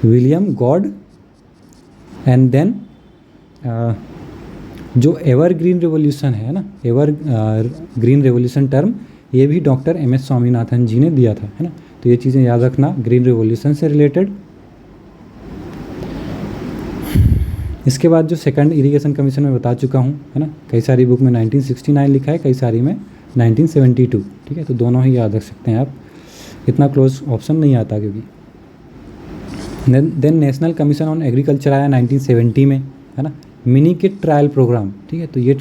विलियम गॉड। एंड देन जो एवर ग्रीन रिवॉल्यूशन है ना, एवर ग्रीन रिवॉल्यूशन टर्म ये भी डॉक्टर एम एस स्वामीनाथन जी ने दिया था, है ना। तो ये चीज़ें याद रखना ग्रीन रिवॉल्यूशन से रिलेटेड। इसके बाद जो सेकंड इरिगेशन कमीशन में बता चुका हूँ, है ना, कई सारी बुक में 1969 लिखा है, कई सारी में 1972, ठीक है, तो दोनों ही याद रख सकते हैं आप, इतना क्लोज ऑप्शन नहीं आता क्योंकि। Then National Commission on Agriculture आया 1970 में, है ना, मिनी किट ट्रायल प्रोग्राम, ठीक है, तो ये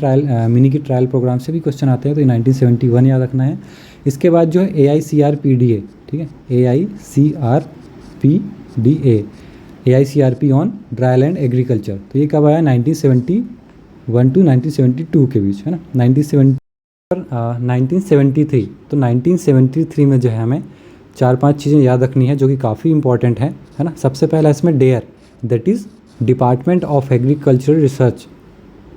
मिनी किट ट्रायल प्रोग्राम से भी क्वेश्चन आते हैं, तो ये 1971 याद रखना है। इसके बाद जो है AICRPDA, ठीक है, AICRP on dry land agriculture, तो ये कब आया, 1971 टू 1972 के बीच, है ना, 1973। तो 1973 में जो है हमें 4-5 चीज़ें याद रखनी है जो कि काफ़ी इंपॉर्टेंट है ना। सबसे पहला इसमें DARE, that is Department of Agricultural Research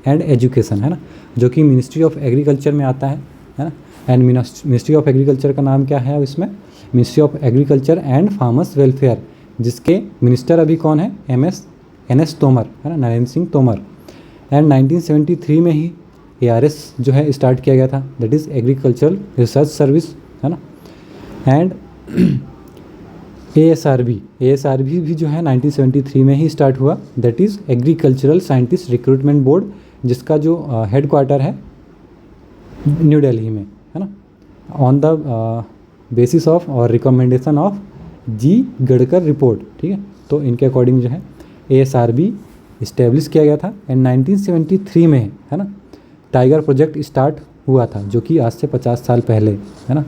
and Education, है ना, जो कि मिनिस्ट्री ऑफ एग्रीकल्चर में आता है ना। एंड मिनिस्ट्री ऑफ एग्रीकल्चर का नाम क्या है इसमें, ministry of agriculture and farmers welfare, जिसके मिनिस्टर अभी कौन है, NS तोमर, है ना, नरेंद्र सिंह तोमर। एंड 1973 में ही ARS जो है स्टार्ट किया गया था, that is agricultural research service, है ना। एंड ASRB भी जो है 1973 में ही स्टार्ट हुआ, that is Agricultural Scientist Recruitment Board, जिसका जो हेड क्वार्टर है न्यू दिल्ली में, है ना, ऑन द बेसिस ऑफ और recommendation of G Gadkar report, ठीक है। तो इनके अकॉर्डिंग जो है ASRB इस्टेब्लिश किया गया था। एंड 1973 में, है ना, टाइगर प्रोजेक्ट स्टार्ट हुआ था, जो कि आज से 50 साल पहले, है ना,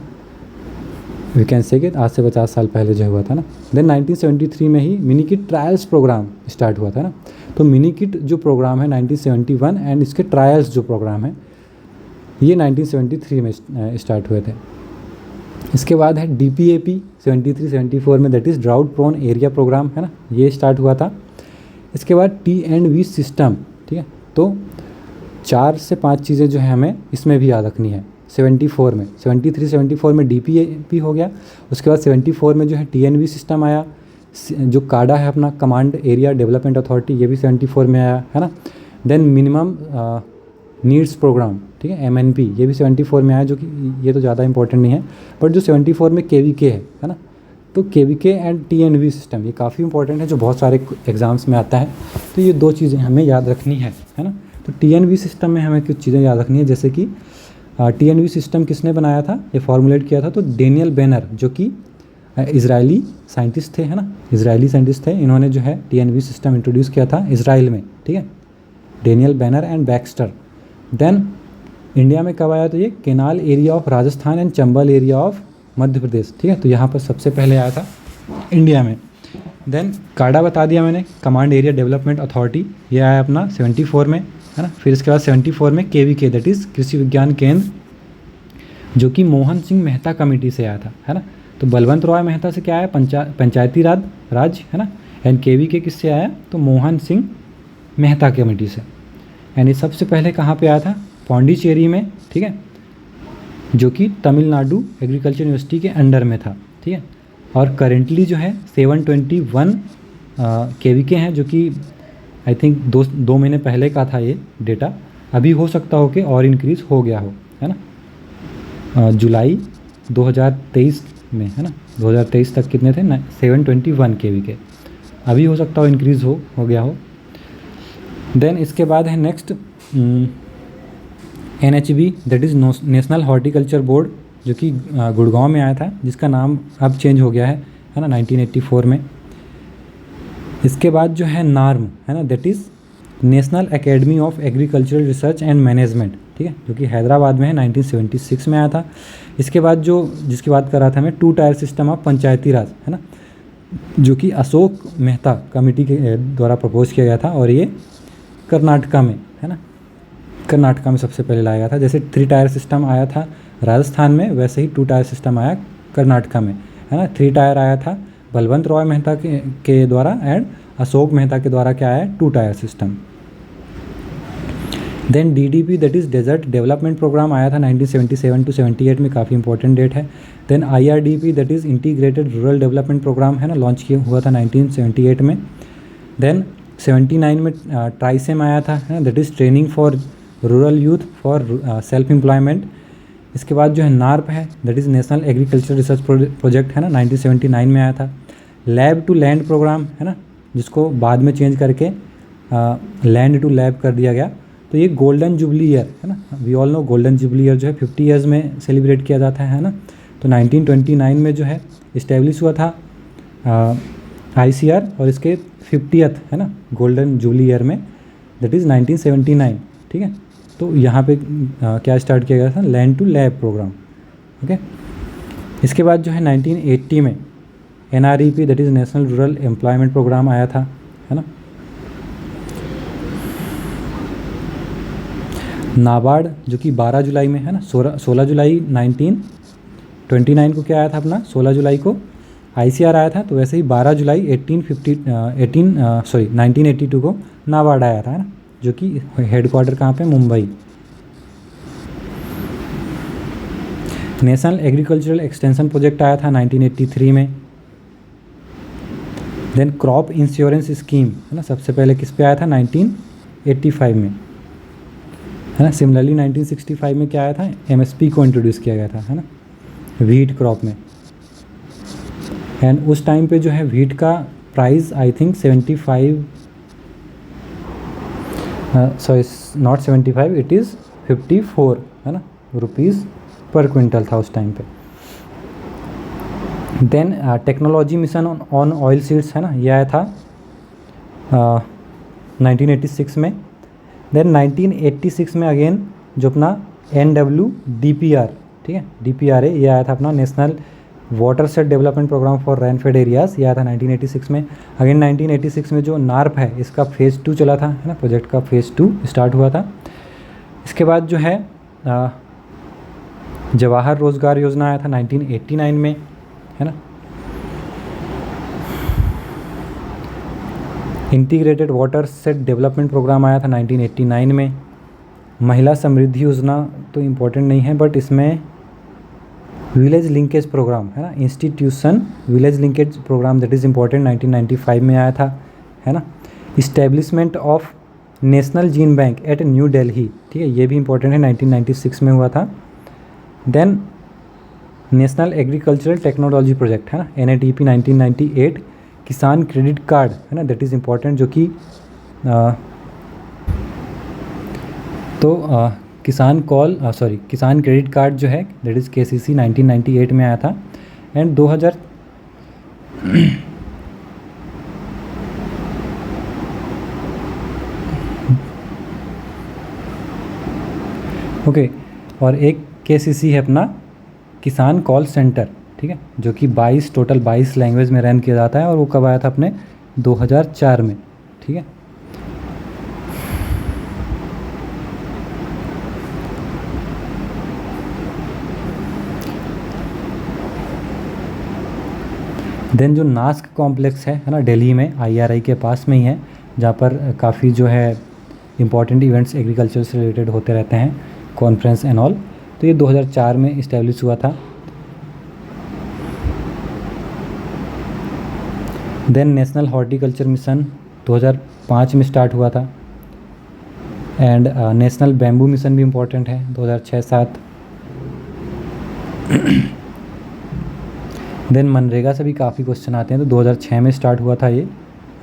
वी कैन से कि आज से 50 साल पहले जो हुआ था ना। देन 1973 में ही mini kit trials programme start हुआ था ना। तो मिनी किट जो प्रोग्राम है 1971 एंड इसके ट्रायल्स जो प्रोग्राम है ये 1973 में स्टार्ट हुए थे। इसके बाद है DPAP 73-74 में, that is drought prone area programme, है ना, ये स्टार्ट हुआ था। इसके बाद T&V सिस्टम, ठीक है, तो 4 से 5 चीज़ें जो है हमें इसमें भी याद रखनी है। 74 में 73-74 में DPAP हो गया। उसके बाद 74 में जो है TNV सिस्टम आया, जो काडा है अपना कमांड एरिया डेवलपमेंट अथॉरिटी, ये भी 74 में आया, है ना। देन मिनिमम नीड्स प्रोग्राम, ठीक है, MNP, ये भी 74 में आया, जो कि ये तो ज़्यादा इंपॉर्टेंट नहीं है, बट जो 74 में KVK है ना, तो KVK एंड TNV सिस्टम ये काफ़ी इंपॉर्टेंट है, जो बहुत सारे एग्जाम्स में आता है। तो ये 2 चीज़ें हमें याद रखनी है ना। तो TNV सिस्टम में हमें कुछ चीज़ें याद रखनी है, जैसे कि TNV सिस्टम किसने बनाया था, ये फॉर्मुलेट किया था, तो डेनियल बेनर, जो कि इजरायली साइंटिस्ट थे, है ना, इजरायली साइंटिस्ट थे। इन्होंने जो है TNV सिस्टम इंट्रोड्यूस किया था इजराइल में, ठीक है, Daniel Benner and Baxter. Then India में कब आया, तो ये canal area of Rajasthan and Chambal area of Madhya Pradesh, ठीक है, तो यहाँ पर सबसे पहले आया था इंडिया में। देन काडा बता दिया मैंने, कमांड एरिया डेवलपमेंट अथॉरिटी, ये आया अपना 74 में, है ना। फिर इसके बाद 74 में KVK, दैट इज़ कृषि विज्ञान केंद्र, जो कि मोहन सिंह मेहता कमेटी से आया था, है ना। तो बलवंत रॉय मेहता से क्या आया, पंचायती राज, है ना। एंड KVK किससे आया, तो मोहन सिंह मेहता कमेटी से। एंड ये सबसे पहले कहाँ पे आया था, पौंडीचेरी में, ठीक है, जो कि तमिलनाडु एग्रीकल्चर यूनिवर्सिटी के अंडर में था, ठीक है। और करेंटली जो है 721 KVK हैं, जो कि आई थिंक 2 महीने पहले का था ये डेटा, अभी हो सकता हो कि और इंक्रीज़ हो गया हो, है ना। जुलाई 2023 में, है ना। 2023 तक कितने थे ना, 721 केवी के। अभी हो सकता हो इंक्रीज़ हो गया हो। देन इसके बाद है next NHB, that is national horticulture board, जो कि गुड़गांव में आया था, जिसका नाम अब चेंज हो गया है ना, 1984 में। इसके बाद जो है NARM, है ना, that is national academy of Agricultural Research and management, ठीक है, जो कि हैदराबाद में है, 1976 में आया था। इसके बाद जो जिसकी बात कर रहा था मैं, 2 टायर सिस्टम ऑफ पंचायती राज, है ना, जो कि अशोक मेहता कमेटी के द्वारा प्रपोज किया गया था, और ये कर्नाटका में, है ना, कर्नाटका में सबसे पहले लाया गया था। जैसे 3 टायर सिस्टम आया था राजस्थान में, वैसे ही 2 टायर सिस्टम आया कर्नाटका में, है ना। 3 टायर आया था बलवंत रॉय मेहता के द्वारा, एंड अशोक मेहता के द्वारा क्या आया, 2 tier system. Then DDP, that is desert development programme, आया था 1977 to 78 में, काफ़ी इंपॉर्टेंट डेट है। Then IRDP, that is integrated rural development programme, है ना, लॉन्च किया हुआ था 1978 में। देन 79 में ट्राइसेम आया था, है ना, that is training for rural youth for self employment. इसके बाद जो है NARP है, that is national agriculture research project, है ना, 1979 में आया था। लैब टू लैंड प्रोग्राम, है ना, जिसको बाद में चेंज करके लैंड टू लैब कर दिया गया। तो ये गोल्डन जुबली ईयर, है ना, we all know golden jubilee year जो है 50 ईयर्स में सेलिब्रेट किया जाता है ना। तो 1929 में जो है इस्टेब्लिश हुआ था ICR, और इसके 50th, है ना, गोल्डन जुबली ईयर में, दैट इज़ 1979, ठीक है। तो यहाँ पे क्या स्टार्ट किया गया था, land to lab programme, okay. इसके बाद जो है 1980 में NREP, that is National Rural Employment Programme आया था, है ना। नाबार्ड, जो कि 12 जुलाई में, है ना, 16 जुलाई 1929 को क्या आया था अपना, 16 जुलाई को ICR आया था। तो वैसे ही 12 जुलाई 1982 को नाबार्ड आया था, है ना, जो कि हेडक्वार्टर कहाँ पे, Mumbai. National agricultural extension project आया था 1983 में। देन क्रॉप इंश्योरेंस स्कीम, है ना, सबसे पहले किस पे आया था, 1985 में, है ना। सिमिलरली 1965 में क्या आया था, MSP को इंट्रोड्यूस किया गया था, है ना, व्हीट क्रॉप में। एंड उस टाइम पे जो है व्हीट का price I think 75, sorry not 75, it is 54, है ना, रुपीज़ पर क्विंटल था उस टाइम पे। Then technology mission on oil seeds, है ना, ये आया था 1986 में। देन 1986 में अगेन जो अपना NWDPR, ठीक है, DPR है, ये आया था अपना national watershed development programme for rainfed areas, ये आया था 1986 में। अगेन 1986 में जो NARP है, इसका फेज़ 2 चला था, है ना, प्रोजेक्ट का फेज़ 2 स्टार्ट हुआ था। इसके बाद जो है जवाहर रोजगार योजना आया था 1989 में, है ना। Integrated watershed development programme आया था 1989 में। महिला समृद्धि योजना तो इम्पोर्टेंट नहीं है, बट इसमें विलेज लिंकेज प्रोग्राम, है ना, institution village linkage programme, that is important, 1995 में आया था, है ना। Establishment of national gene bank at New Delhi, ठीक है, ये भी इंपॉर्टेंट है, 1996 में हुआ था। Then national agricultural technology project, है ना, NATP 1998। किसान क्रेडिट कार्ड, है ना, दैट इज़ इम्पॉर्टेंट, जो कि किसान क्रेडिट कार्ड जो है, दैट इज़ KCC 1998 में आया था। एंड 2000 ओके, और एक KCC है अपना किसान कॉल सेंटर, ठीक है, जो कि 22 लैंग्वेज में रन किया जाता है, और वो कब आया था अपने 2004 में, ठीक है। देन जो नास्क कॉम्प्लेक्स है ना, दिल्ली में IRI के पास में ही है, जहाँ पर काफ़ी जो है इम्पॉर्टेंट इवेंट्स एग्रीकल्चर से रिलेटेड होते रहते हैं, कॉन्फ्रेंस एंड ऑल। तो ये 2004 में इस्टेब्लिश हुआ था। देन नेशनल हॉर्टिकल्चर मिशन 2005 में स्टार्ट हुआ था। एंड नेशनल बैम्बू मिशन भी इम्पोर्टेंट है, 2006-07। देन मनरेगा से भी काफ़ी क्वेश्चन आते हैं, तो 2006 में स्टार्ट हुआ था ये,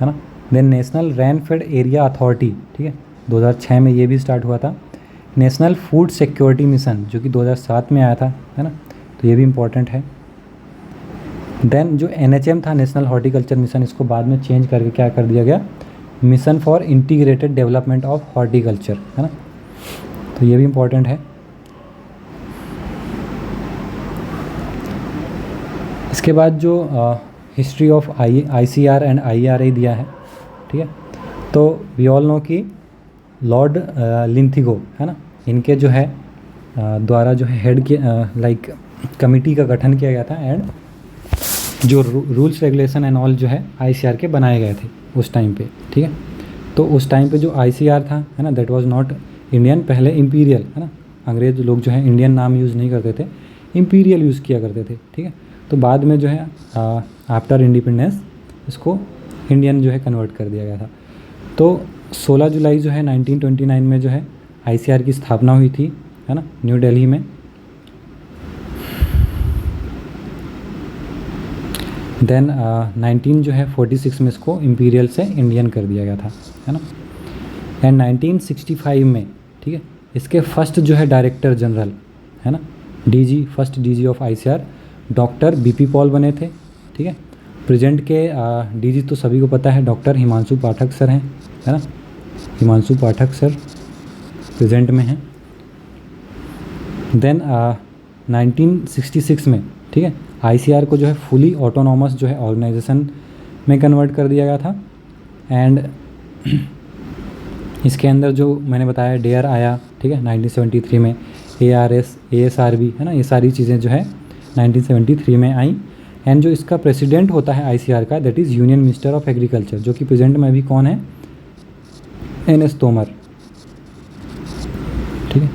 है ना। Then national rainfed area authority, ठीक है, 2006 में ये भी स्टार्ट हुआ था। नेशनल फूड सिक्योरिटी मिशन जो कि 2007 में आया था, है ना, तो ये भी इम्पोर्टेंट है। देन जो NHM था, नेशनल हॉर्टिकल्चर मिशन, इसको बाद में चेंज करके क्या कर दिया गया, mission for integrated development of horticulture, है ना, तो ये भी इम्पोर्टेंट है। इसके बाद जो history of ICR and IRA दिया है, ठीक है, तो वी ऑल नो कि लॉर्ड लिंथिगो, है ना, इनके जो है द्वारा जो है हेड के लाइक कमिटी का गठन किया गया था, एंड जो रूल्स रेगुलेशन एंड ऑल जो है ICR के बनाए गए थे उस टाइम पे, ठीक है। तो उस टाइम पे जो ICR था, है ना, दैट वाज नॉट इंडियन, पहले इम्पीरियल, है ना, अंग्रेज लोग जो है इंडियन नाम यूज़ नहीं करते थे, इम्पीरियल यूज़ किया करते थे, ठीक है। तो बाद में जो है आफ्टर इंडिपेंडेंस इसको इंडियन जो है कन्वर्ट कर दिया गया था। तो 16 जुलाई जो है 1929 में जो है ICR की स्थापना हुई थी, है ना, न्यू दिल्ली में। देन 1946 में इसको इम्पीरियल से इंडियन कर दिया गया था, है ना। एंड 1965 में, ठीक है, इसके फर्स्ट जो है डायरेक्टर जनरल, है ना, first DG of ICR doctor BP Paul बने थे, ठीक है। प्रेजेंट के DG तो सभी को पता है, डॉक्टर हिमांशु पाठक सर हैं, है ना, हिमांशु पाठक सर प्रेजेंट में हैं। देन 1966 में, ठीक है, ICR को जो है फुली ऑटोनॉमस जो है ऑर्गेनाइजेशन में कन्वर्ट कर दिया गया था। एंड इसके अंदर जो मैंने बताया डेयर आया, ठीक है, 1973 में, ARS ASRB, है ना, ये सारी चीज़ें जो है 1973 में आई। एंड जो इसका प्रेसिडेंट होता है ICR का, that is union minister of agriculture, जो कि प्रेजेंट में अभी कौन है, NS तोमर, ठीक है।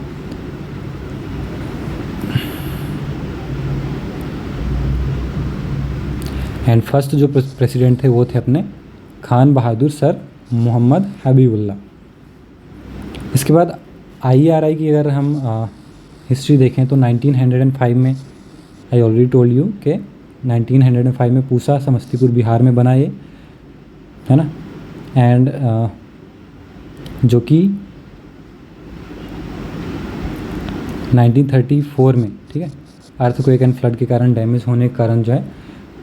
एंड फर्स्ट जो प्रेसिडेंट थे वो थे अपने खान बहादुर सर मोहम्मद हबीबुल्ला। इसके बाद IRI की अगर हम हिस्ट्री देखें तो 1905 में, आई ऑलरेडी टोल्ड यू कि 1905 में पूसा समस्तीपुर बिहार में बना ये, है ना। एंड जो कि 1934 में, ठीक है, अर्थक्वेक एंड फ्लड के कारण डैमेज होने के कारण जो है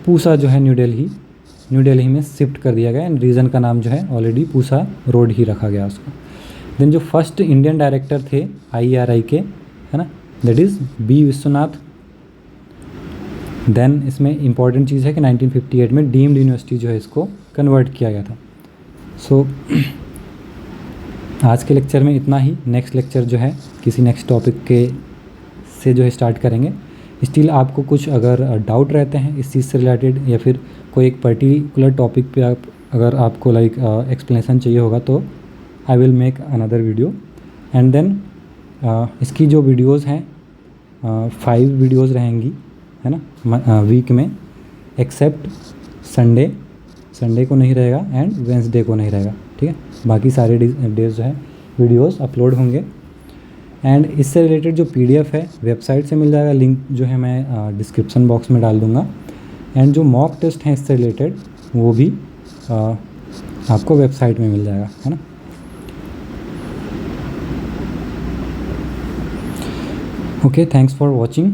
पूसा जो है न्यू दिल्ली में शिफ्ट कर दिया गया। एंड रीजन का नाम जो है ऑलरेडी पूसा रोड ही रखा गया उसको। देन जो फर्स्ट इंडियन डायरेक्टर थे IRI के, है ना, दैट इज़ B विश्वनाथ। देन इसमें इंपॉर्टेंट चीज़ है कि 1958 में डीम्ड यूनिवर्सिटी जो है इसको कन्वर्ट किया गया था। सो आज के लेक्चर में इतना ही। नेक्स्ट लेक्चर जो है किसी नेक्स्ट टॉपिक के से जो है स्टार्ट करेंगे। स्टिल आपको कुछ अगर डाउट रहते हैं इस चीज़ से रिलेटेड, या फिर कोई एक पर्टिकुलर टॉपिक पे अगर आपको लाइक एक्सप्लेनेशन चाहिए होगा, तो I will make another video. And then इसकी जो वीडियोस हैं 5 वीडियोस रहेंगी, है ना, वीक में, एक्सेप्ट संडे को नहीं रहेगा एंड वेंसडे को नहीं रहेगा, ठीक है। बाकी सारे डेज जो है वीडियोस अपलोड होंगे। एंड इससे रिलेटेड जो PDF है वेबसाइट से मिल जाएगा, लिंक जो है मैं डिस्क्रिप्शन बॉक्स में डाल दूँगा। एंड जो मॉक टेस्ट हैं इससे रिलेटेड वो भी आपको वेबसाइट में मिल जाएगा, है ना। Okay, thanks for watching.